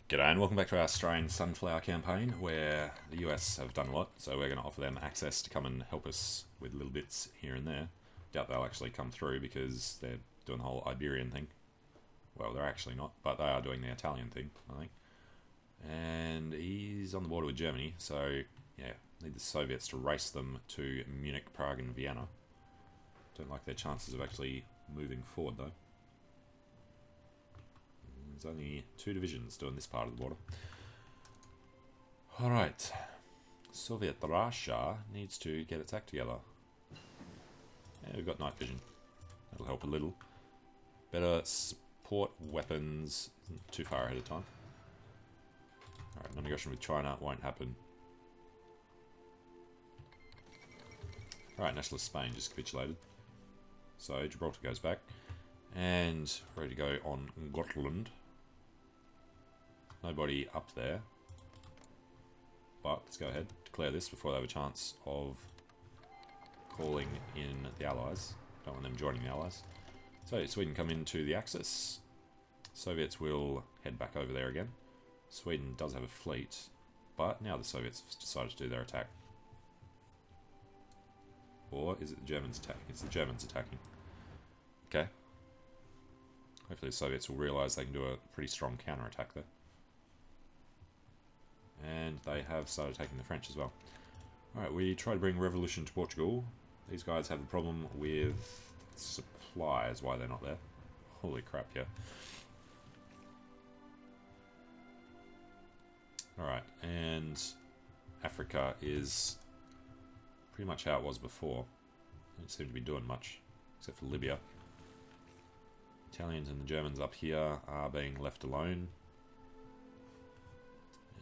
G'day and welcome back to our Strine Sunflower campaign where the US have done a lot, so we're going to offer them access to come and help us with little bits here and there. Doubt they'll actually come through because they're doing the whole Iberian thing. Well, they're actually not, but they are doing the Italian thing, I think. And he's on the border with Germany, so yeah, need the Soviets to race them to Munich, Prague and Vienna. Don't like their chances of actually moving forward though. There's only 2 divisions doing this part of the border. Alright. Soviet Russia needs to get its act together. Yeah, we've got night vision. That'll help a little. Better support weapons. Isn't too far ahead of time. Alright, non-aggression with China won't happen. Alright, nationalist Spain just capitulated. So Gibraltar goes back. And ready to go on Gotland. Nobody up there. But let's go ahead, declare this before they have a chance of calling in the Allies. Don't want them joining the Allies. So Sweden come into the Axis. Soviets will head back over there again. Sweden does have a fleet, but now the Soviets have decided to do their attack. Or is it the Germans attacking? It's the Germans attacking. Okay. Hopefully the Soviets will realise they can do a pretty strong counter-attack there. And they have started attacking the French as well. Alright, we try to bring revolution to Portugal. These guys have a problem with supplies, why they're not there. Holy crap, yeah. Alright, and Africa is pretty much how it was before. They don't seem to be doing much, except for Libya. Italians and the Germans up here are being left alone.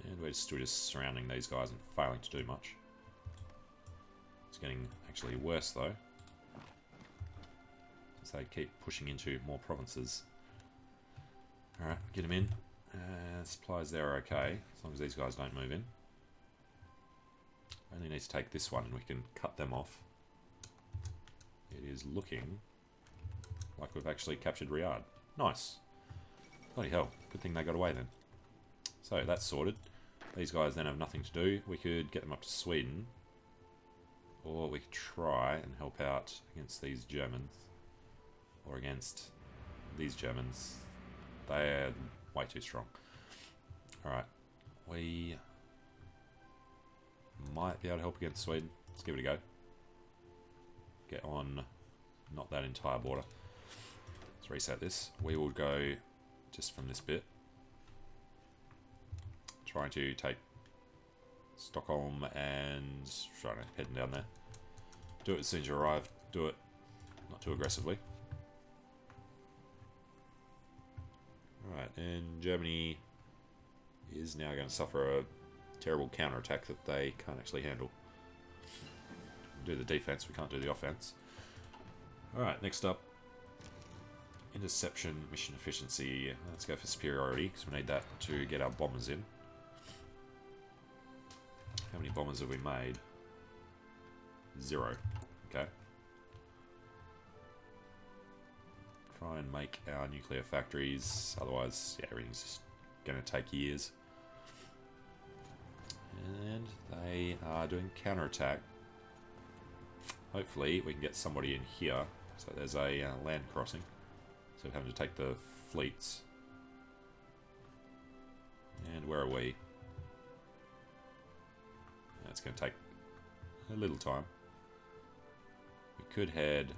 And we're just surrounding these guys and failing to do much. It's getting actually worse though, since they keep pushing into more provinces. Alright, get them in. Supplies there are okay, as long as these guys don't move in. Only need to take this one and we can cut them off. It is looking like we've actually captured Riyadh. Nice. Bloody hell, good thing they got away then. So that's sorted. These guys then have nothing to do. We could get them up to Sweden. Or we could try and help out against these Germans. Or against these Germans. They're way too strong. Alright. We might be able to help against Sweden. Let's give it a go. Get on not that entire border. Let's reset this. We will go just from this bit. Trying to take Stockholm and trying to heading down there. Do it as soon as you arrive. Do it not too aggressively. Alright, and Germany is now going to suffer a terrible counterattack that they can't actually handle. Do the defense, we can't do the offense. Alright, next up. Interception, mission efficiency. Let's go for superiority, because we need that to get our bombers in. How many bombers have we made? 0. Okay. Try and make our nuclear factories, otherwise, yeah, everything's just going to take years. And they are doing counterattack. Hopefully we can get somebody in here. So there's a land crossing. So we're having to take the fleets. And where are we? It's going to take a little time. We could head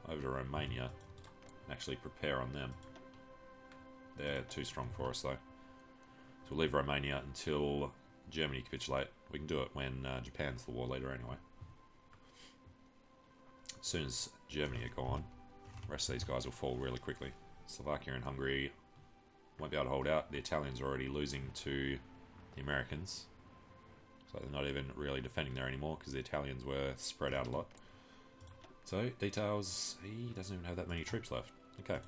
over to Romania and actually prepare on them. They're too strong for us though. So we'll leave Romania until Germany capitulate. We can do it when Japan's the war leader anyway. As soon as Germany are gone, the rest of these guys will fall really quickly. Slovakia and Hungary won't be able to hold out. The Italians are already losing to the Americans. So they're not even really defending there anymore because the Italians were spread out a lot. So, details, he doesn't even have that many troops left. Okay.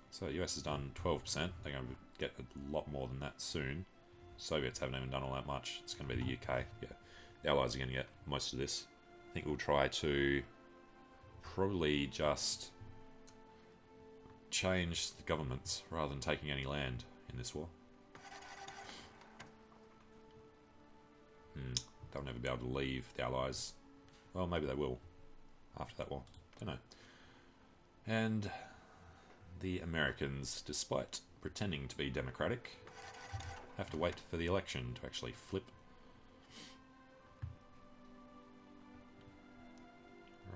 So, US has done 12%. They're going to get a lot more than that soon. Soviets haven't even done all that much. It's going to be the UK. Yeah, the Allies are going to get most of this. I think we'll try to probably just change the governments rather than taking any land. in this war. They'll never be able to leave the Allies. Well, maybe they will after that war. Don't know. And the Americans, despite pretending to be democratic, have to wait for the election to actually flip.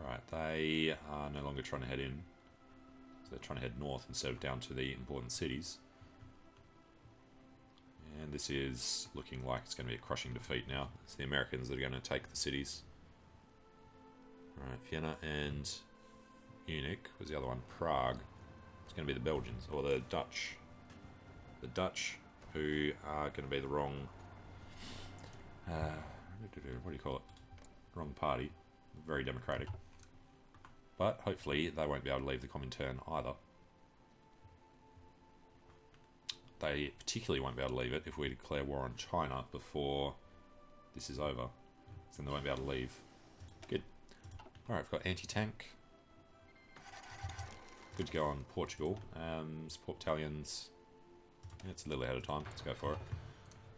Right, they are no longer trying to head in. So they're trying to head north instead of down to the important cities. And this is looking like it's going to be a crushing defeat now. It's the Americans that are going to take the cities. Alright, Vienna and Munich was the other one. Prague. It's going to be the Belgians, or the Dutch. The Dutch, who are going to be the wrong... what do you call it? Wrong party. Very democratic. But hopefully they won't be able to leave the Comintern either. They particularly won't be able to leave it if we declare war on China before this is over. So then they won't be able to leave. Good. Alright, we've got anti-tank. Good to go on Portugal. Support battalions. Yeah, it's a little ahead of time. Let's go for it.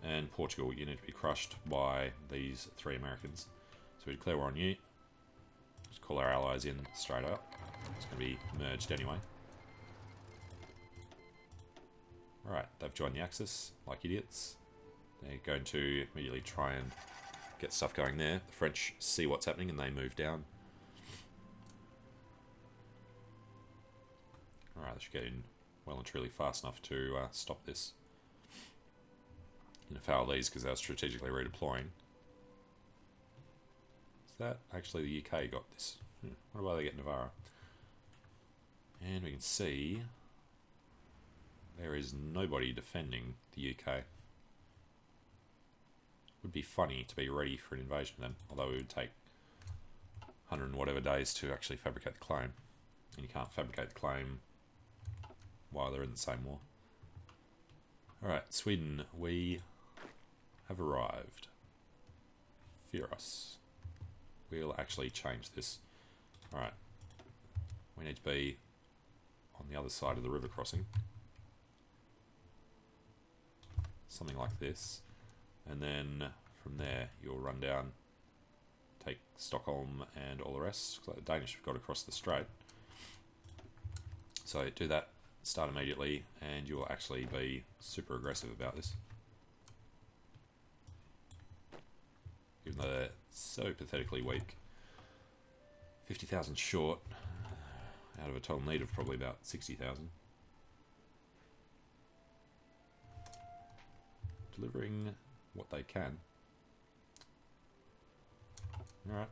And Portugal, you need to be crushed by these 3 Americans. So we declare war on you. Just call our allies in straight up. It's going to be merged anyway. Alright, they've joined the Axis, like idiots. They're going to immediately try and get stuff going there. The French see what's happening and they move down. Alright, they should get in well and truly fast enough to stop this. Gonna foul these because they're strategically redeploying. Is that actually the UK got this? What about they get Navarra? And we can see there is nobody defending the UK. Would be funny to be ready for an invasion then, although it would take 100 and whatever days to actually fabricate the claim. And you can't fabricate the claim while they're in the same war. Alright, Sweden, we have arrived. Fear us. We'll actually change this. Alright. We need to be on the other side of the river crossing. Something like this. And then from there you'll run down, take Stockholm and all the rest. Looks like the Danish have got across the strait. So do that, start immediately, and you'll actually be super aggressive about this. Even though they're so pathetically weak. 50,000 short, out of a total need of probably about 60,000. Delivering what they can. Alright.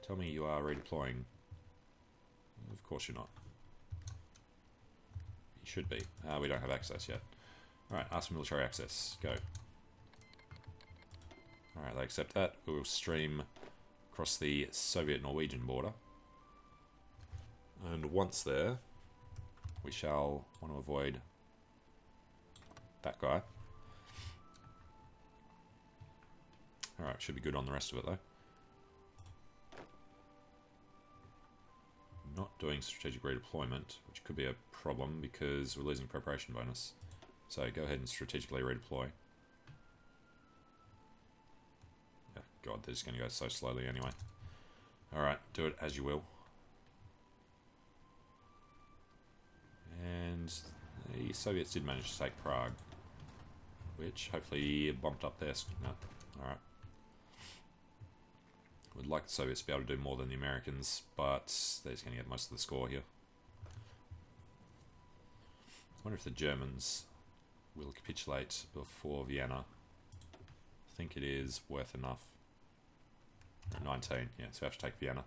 Tell me you are redeploying. Of course you're not. You should be. We don't have access yet. Alright, ask for military access. Go. Alright, they accept that. We will stream across the Soviet-Norwegian border. And once there, we shall want to avoid that guy. Alright, should be good on the rest of it though. Not doing strategic redeployment, which could be a problem because we're losing preparation bonus. So go ahead and strategically redeploy. Oh god, they're just going to go so slowly anyway. Alright, do it as you will. And the Soviets did manage to take Prague, which hopefully bumped up their... No, alright. Would like the Soviets to be able to do more than the Americans, but they're just going to get most of the score here. I wonder if the Germans will capitulate before Vienna. I think it is worth enough. 19, yeah, so we have to take Vienna.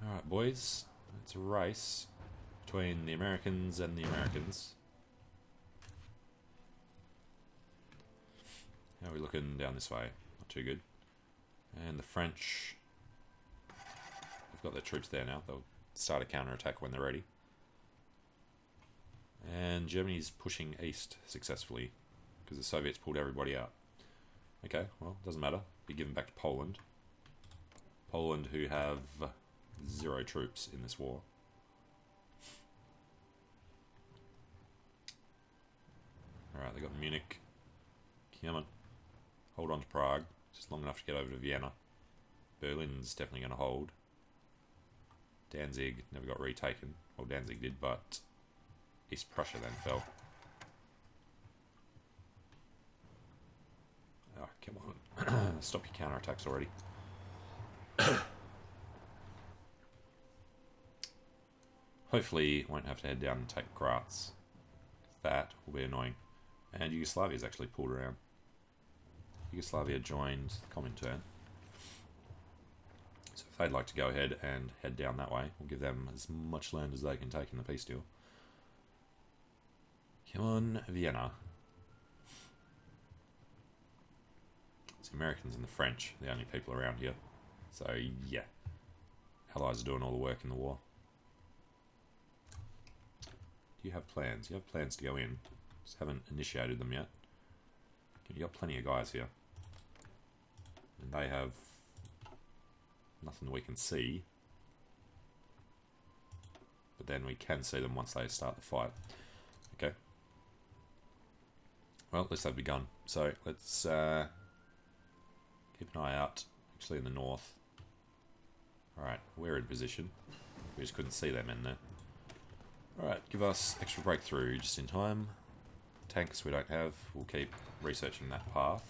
Alright boys, it's a race between the Americans and the Americans. How are we looking down this way? Not too good. And the French, they've got their troops there now. They'll start a counter-attack when they're ready. And Germany's pushing east successfully because the Soviets pulled everybody out. Okay, well, doesn't matter. Be given back to Poland. Poland, who have 0 troops in this war. Alright, they got Munich. Come on. Hold on to Prague. Just long enough to get over to Vienna. Berlin's definitely going to hold. Danzig never got retaken. Well, Danzig did, but East Prussia then fell. Oh, come on. Stop your counterattacks already. Hopefully, won't have to head down and take Graz. That will be annoying. And Yugoslavia's actually pulled around. Yugoslavia joined the Comintern. So if they'd like to go ahead and head down that way, we'll give them as much land as they can take in the peace deal. Come on, Vienna. It's the Americans and the French, the only people around here. So yeah, Allies are doing all the work in the war. Do you have plans? You have plans to go in. Just haven't initiated them yet. You got plenty of guys here. And they have nothing that we can see. But then we can see them once they start the fight. Okay. Well, at least they've begun. So let's keep an eye out. Actually in the north. Alright, we're in position. We just couldn't see them in there. Alright, give us extra breakthrough just in time. Tanks we don't have. We'll keep researching that path.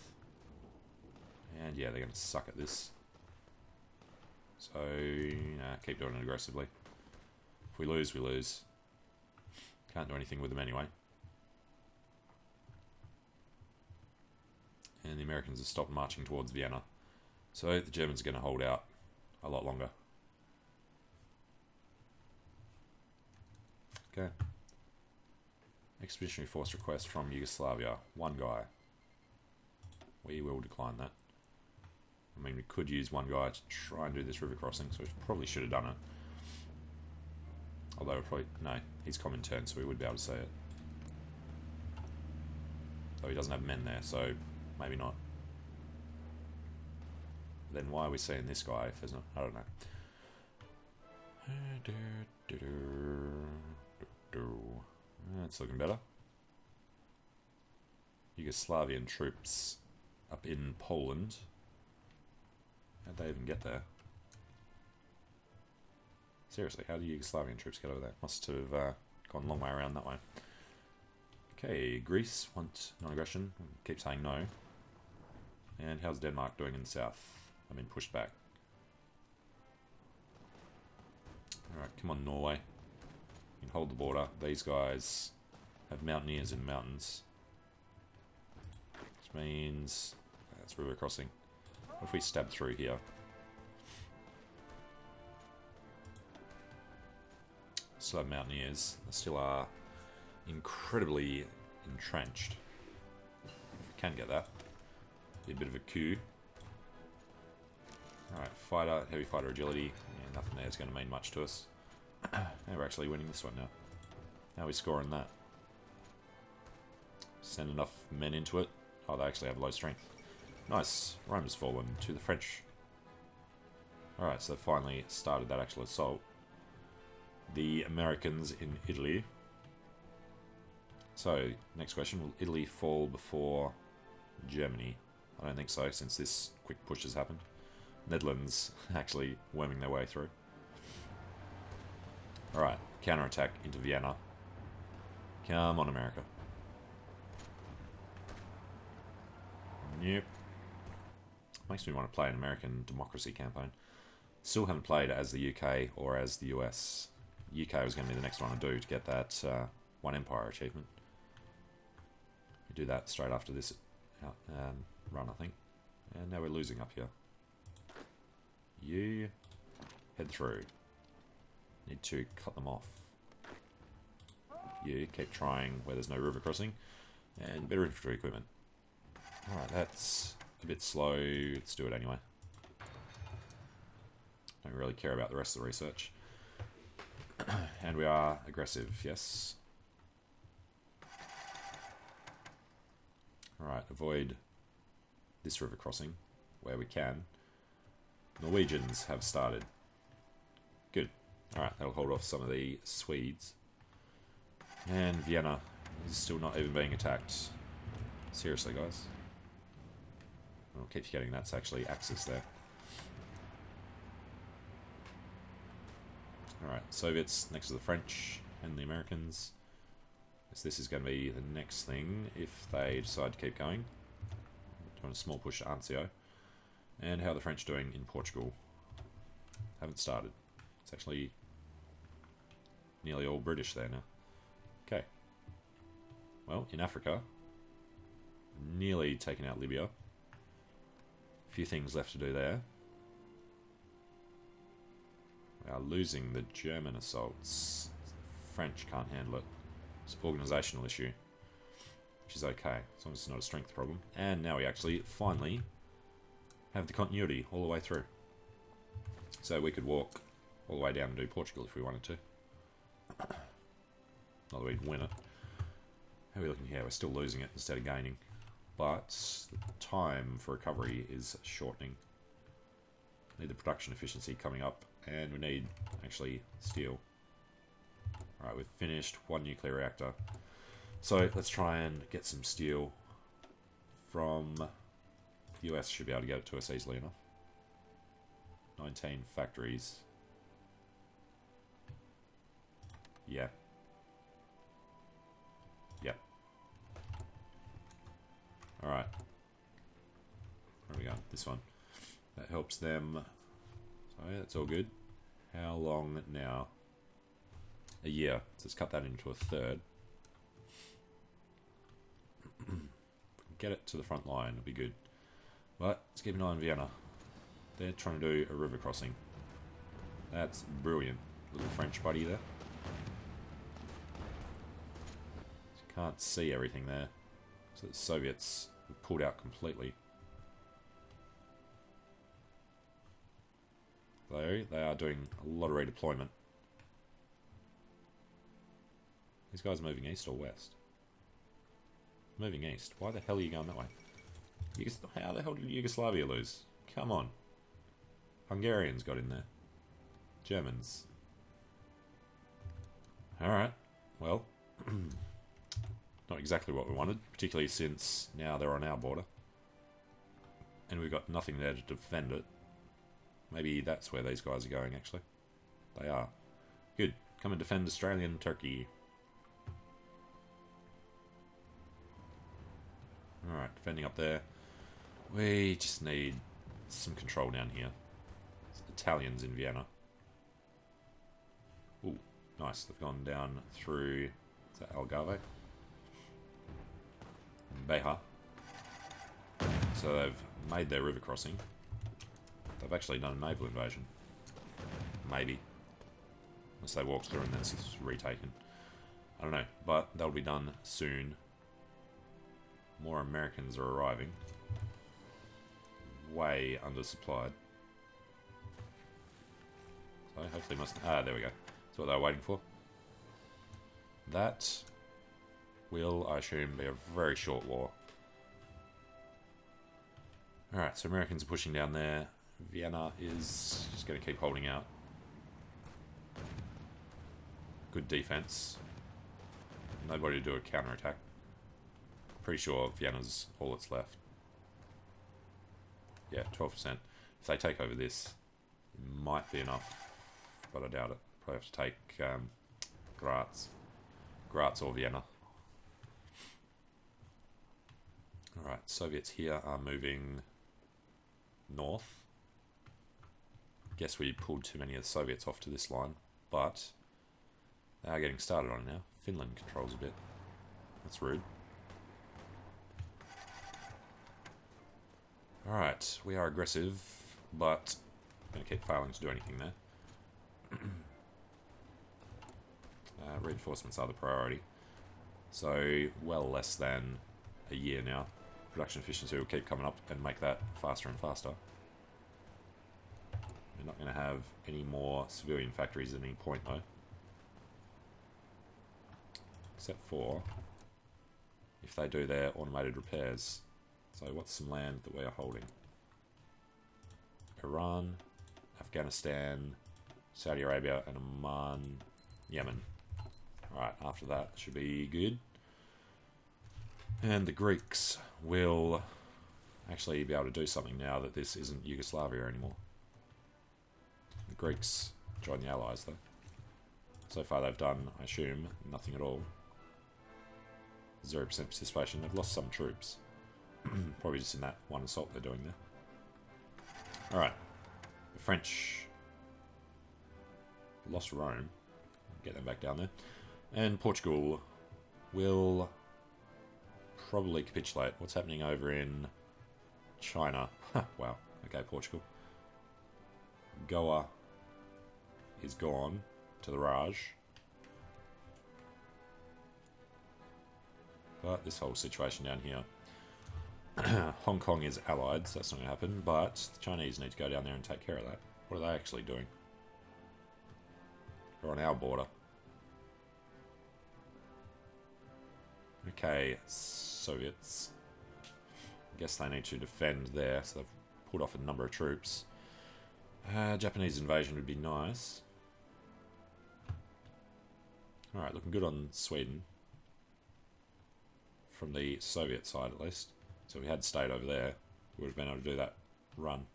And yeah, they're going to suck at this. So, keep doing it aggressively. If we lose, we lose. Can't do anything with them anyway. And the Americans have stopped marching towards Vienna. So the Germans are going to hold out a lot longer. Okay. Expeditionary force request from Yugoslavia. One guy. We will decline that. I mean, we could use one guy to try and do this river crossing, so we probably should have done it. Although, probably... No, he's Comintern, so we would be able to say it. Though he doesn't have men there, so maybe not. Then why are we seeing this guy if there's not... I don't know. That's looking better. Yugoslavian troops up in Poland. How'd they even get there? Seriously, how do Yugoslavian troops get over there? Must have gone a long way around that way. Okay, Greece want non-aggression. Keep saying no. And how's Denmark doing in the south? I've been pushed back. Alright, come on Norway. You can hold the border. These guys have mountaineers in the mountains. Which means... that's river crossing. What if we stab through here? Still have mountaineers. They still are incredibly entrenched. If we can get that. Be a bit of a coup. Alright, fighter, heavy fighter agility. Yeah, nothing there is going to mean much to us. And we're actually winning this one now. How are we scoring that? Send enough men into it. Oh, they actually have low strength. Nice. Rome has fallen to the French. Alright, so they finally started that actual assault. The Americans in Italy. So, next question. Will Italy fall before Germany? I don't think so, since this quick push has happened. Netherlands actually worming their way through. Alright, counterattack into Vienna. Come on, America. Yep. Makes me want to play an American democracy campaign. Still haven't played as the UK or as the US. UK was going to be the next one to do to get that One Empire achievement. We do that straight after this run, I think. And now we're losing up here. You head through. Need to cut them off. You keep trying where there's no river crossing. And better infantry equipment. Alright, that's a bit slow. Let's do it anyway. Don't really care about the rest of the research. And we are aggressive, yes. Alright, avoid this river crossing where we can. Norwegians have started. Good. Alright, that'll hold off some of the Swedes. And Vienna He's still not even being attacked. Seriously, guys. I'll keep forgetting that's actually Axis there. Alright, Soviets next to the French and the Americans. So this is going to be the next thing if they decide to keep going. Doing a small push to Anzio. And how are the French doing in Portugal? Haven't started. It's actually nearly all British there now. Okay. Well, in Africa, nearly taken out Libya. A few things left to do there. We are losing the German assaults. The French can't handle it. It's an organisational issue, which is okay, as long as it's not a strength problem. And now we actually, finally, have the continuity all the way through. So we could walk all the way down and do Portugal if we wanted to. Not that we'd win it. How are we looking here? We're still losing it instead of gaining. But the time for recovery is shortening. Need the production efficiency coming up, and we need, actually, steel. Alright, we've finished one nuclear reactor. So let's try and get some steel from the US. Should be able to get it to us easily enough. 19 factories. Yeah. Yep. Alright. Where are we going? This one. That helps them. So that's all good. How long now? A year. So let's cut that into a third. Get it to the front line, it'll be good. But let's keep an eye on Vienna. They're trying to do a river crossing. That's brilliant. Little French buddy there. Can't see everything there. So the Soviets were pulled out completely. Though they are doing a lot of redeployment. These guys are moving east or west? Moving east. Why the hell are you going that way? How the hell did Yugoslavia lose? Come on. Hungarians got in there. Germans. Alright. Well. Not exactly what we wanted. Particularly since now they're on our border. And we've got nothing there to defend it. Maybe that's where these guys are going, actually. They are. Good. Come and defend Australian Turkey. Alright, defending up there. We just need some control down here. It's Italians in Vienna. Ooh, nice. They've gone down through... Is that Algarve? Beja. So they've made their river crossing. They've actually done a naval invasion. Maybe. Unless they walk through and then it's retaken. I don't know, but that'll be done soon. More Americans are arriving. Way undersupplied. So hopefully must... Ah, there we go. That's what they were waiting for. That will, I assume, be a very short war. Alright, so Americans are pushing down there. Vienna is just going to keep holding out. Good defense. Nobody to do a counterattack. Pretty sure Vienna's all that's left. Yeah, 12%. If they take over this, it might be enough, but I doubt it. Probably have to take Graz. Graz or Vienna. Alright, Soviets here are moving north. Guess we pulled too many of the Soviets off to this line, but they are getting started on it now. Finland controls a bit. That's rude. Alright, we are aggressive, but I'm going to keep failing to do anything there. Reinforcements are the priority. So, well less than a year now. Production efficiency will keep coming up and make that faster and faster. We're not going to have any more civilian factories at any point though. Except for if they do their automated repairs. So what's some land that we are holding? Iran, Afghanistan, Saudi Arabia, and Oman, Yemen. Alright, after that should be good. And the Greeks will actually be able to do something now that this isn't Yugoslavia anymore. The Greeks join the Allies, though. So far they've done, I assume, nothing at all. 0% participation. They've lost some troops. Probably just in that one assault they're doing there. Alright. The French lost Rome. Get them back down there. And Portugal will probably capitulate. What's happening over in China? Wow. Okay, Portugal. Goa is gone to the Raj. But this whole situation down here. Hong Kong is allied, so that's not going to happen. But the Chinese need to go down there and take care of that. What are they actually doing? They're on our border. Okay, Soviets. I guess they need to defend there, so they've pulled off a number of troops. Japanese invasion would be nice. Alright, looking good on Sweden. From the Soviet side, at least. So if we had stayed over there, we would have been able to do that run.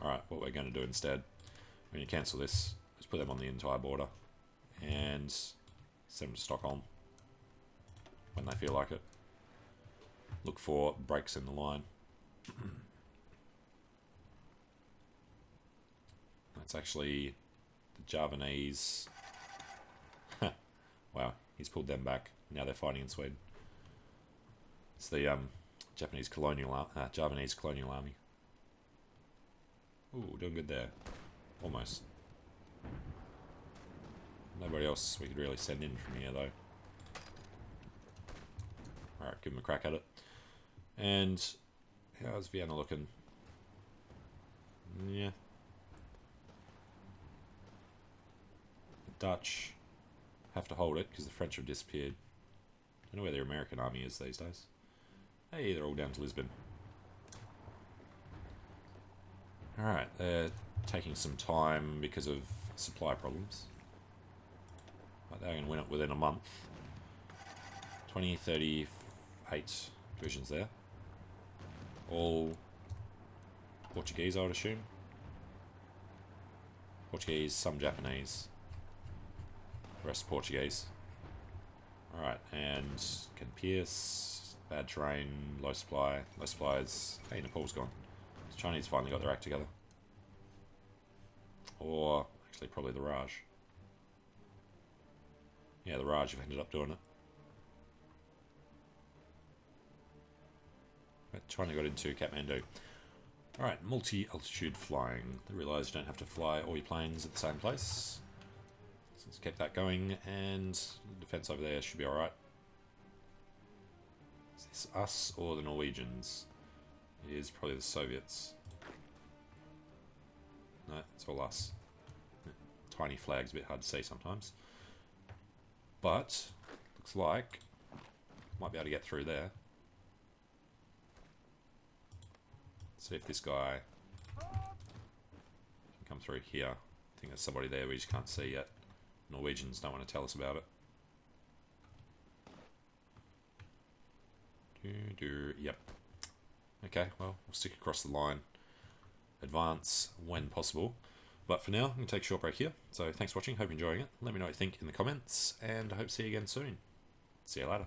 Alright, what we're going to do instead, we're going to cancel this. Just put them on the entire border. And send them to Stockholm. When they feel like it. Look for breaks in the line. That's actually the Javanese. Wow, he's pulled them back. Now they're fighting in Sweden. It's the Javanese colonial army. Ooh, doing good there. Almost. Nobody else we could really send in from here, though. Alright, give them a crack at it. And how's Vienna looking? Yeah. The Dutch have to hold it because the French have disappeared. I don't know where their American army is these days. Hey, they're all down to Lisbon. Alright, they're taking some time because of supply problems. But they're going to win it within a month. 38 divisions there. All Portuguese, I would assume. Portuguese, some Japanese. The rest Portuguese. Alright, and can pierce, bad terrain, low supply, low supplies. Hey, Nepal's gone. The Chinese finally got their act together. Or, actually, probably the Raj. Yeah, the Raj have ended up doing it. But China got into Kathmandu. Alright, multi-altitude flying. I realise you don't have to fly all your planes at the same place. So let's keep that going, and the defence over there should be alright. Is this us or the Norwegians? It is probably the Soviets. No, it's all us. Tiny flag's a bit hard to see sometimes. But, looks like might be able to get through there. See if this guy can come through here. I think there's somebody there we just can't see yet. Norwegians don't want to tell us about it. Yep. Okay, well, we'll stick across the line. Advance when possible. But for now, I'm going to take a short break here. So thanks for watching. Hope you're enjoying it. Let me know what you think in the comments. And I hope to see you again soon. See you later.